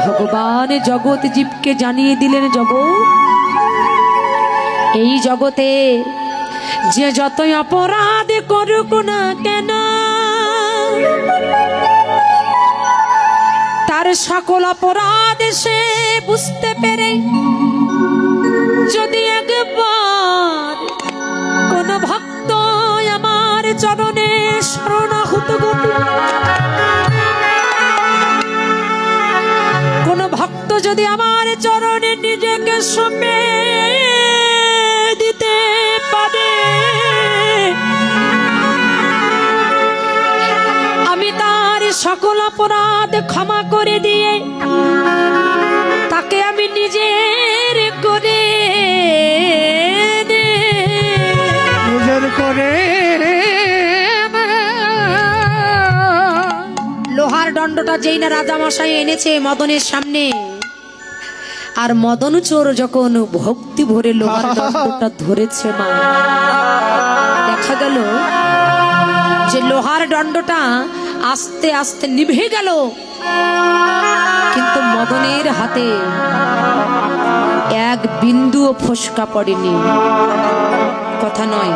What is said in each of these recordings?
ভগবান জগৎ জীবকে জানিয়ে দিলেন, জগৎ এই জগতে যে যতই অপরাধ করুক না কেন, তার সকল অপরাধ সে বুঝতে পেরে যদি একবার কোন ভক্ত আমার চরণে শরণাগত গোপী, কোন ভক্ত যদি আমার চরণে নিজেকে সঁপে দিতে পারে, আমি তার সকল অপরাধ ক্ষমা করে দিয়ে তাকে আমি নিজের করে লোহার দণ্ডটা যেই না রাজামশাই এনেছে মদনের সামনে, আর মদন চোর যখন ভক্তি ভরে লোহার দণ্ডটা ধরেছে, মা দেখা গেল যে লোহার দণ্ডটা আস্তে আস্তে নিভে গেল, কিন্তু মদনের হাতে এক বিন্দুও ফোসকা পড়েনি। কথা নয়,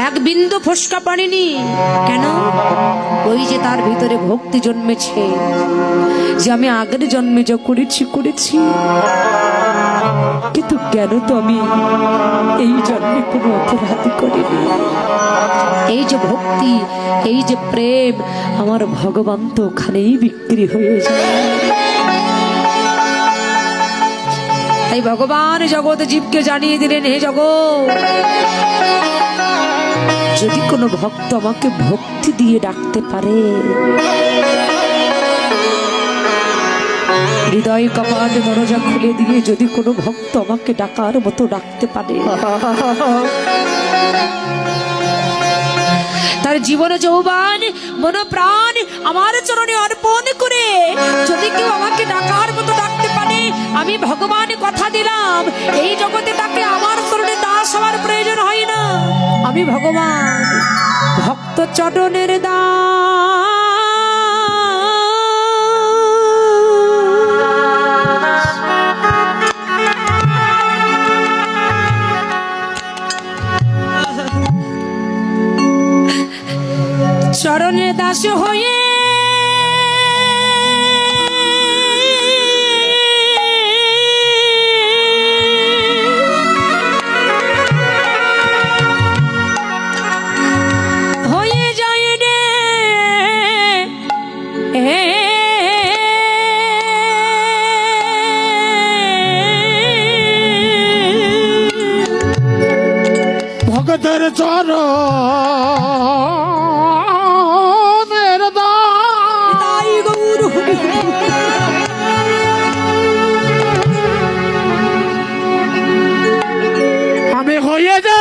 এক বিন্দু ফোসকা পড়েনি। কেন? ওই যে তার ভিতরে ভক্তি জন্মেছে, যে আমি আগের জন্মে যা করেছি করেছি, কিন্তু কেন তো আমি এই জন্মে কোনো অপরাধ করিনি। এই যে ভক্তি, এই যে প্রেম, আমার ভগবান তো ওখানেই বিক্রি হয়ে যায়। তাই ভগবান জগৎ জীবকে জানিয়ে দিলেন, হে জগৎ, যদি কোনো ভক্ত আমাকে ভক্তি দিয়ে ডাকতে পারে, হৃদয় কপাট দরজা খুলে দিয়ে যদি কোনো ভক্ত আমাকে ডাকার মতো ডাকতে পারে, তার জীবন যৌবন মন প্রাণ আমার চরণে অর্পণ করে যদি কেউ আমাকে ডাকার মতো ডাকতে পারে, আমি ভগবান কথা দিলাম এই জগতে তাকে আমার চরণে দাস হওয়ার প্রয়োজন হয় না। আমি ভগবান ভক্ত চরণের দাস। চরণে দাস হয়ে যায় রে ভগতের চরণ আমি হয়ে যা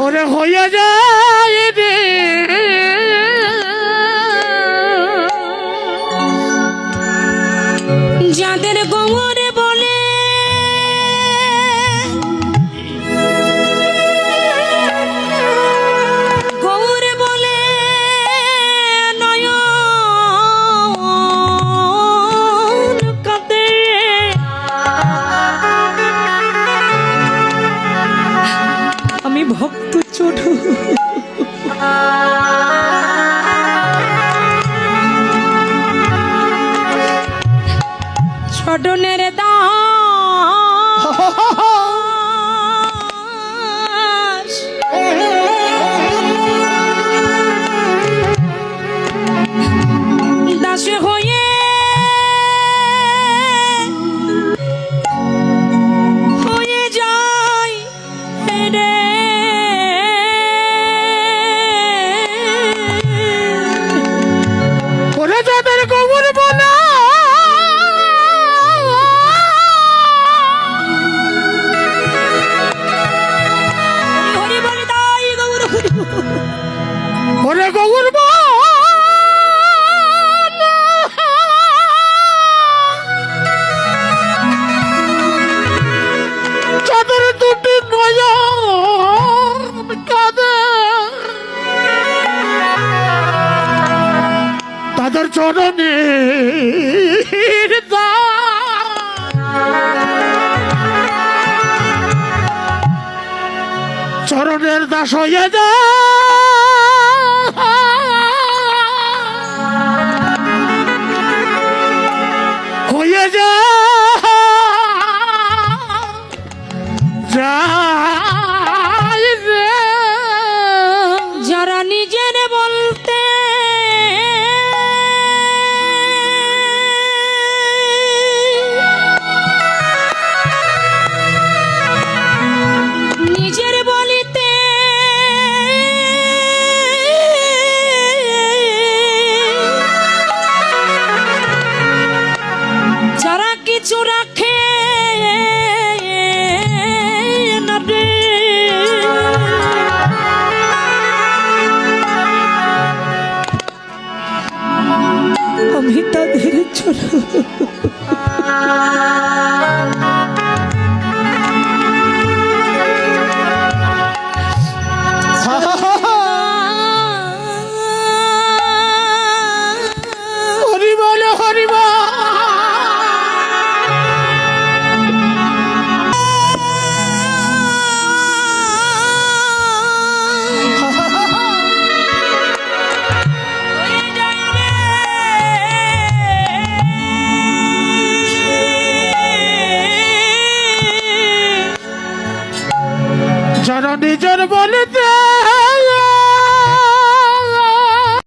ওরে হয়ে যায় রে যাদের গোমরে বলে গৌরে বলে নয়ন কাঁদে, আমি ভক্ত ছোট চরণের দাস। দাস হয়ে হয়ে যায় রে চরণের দাস হয়ে যা হয়ে যা যাই রে। যারা নিজের বলতে নিজের বলিতে যারা কিছু রাখে না রে, আমি তাদের জন্য হরি বল হরি বল। যারা নিজের বলে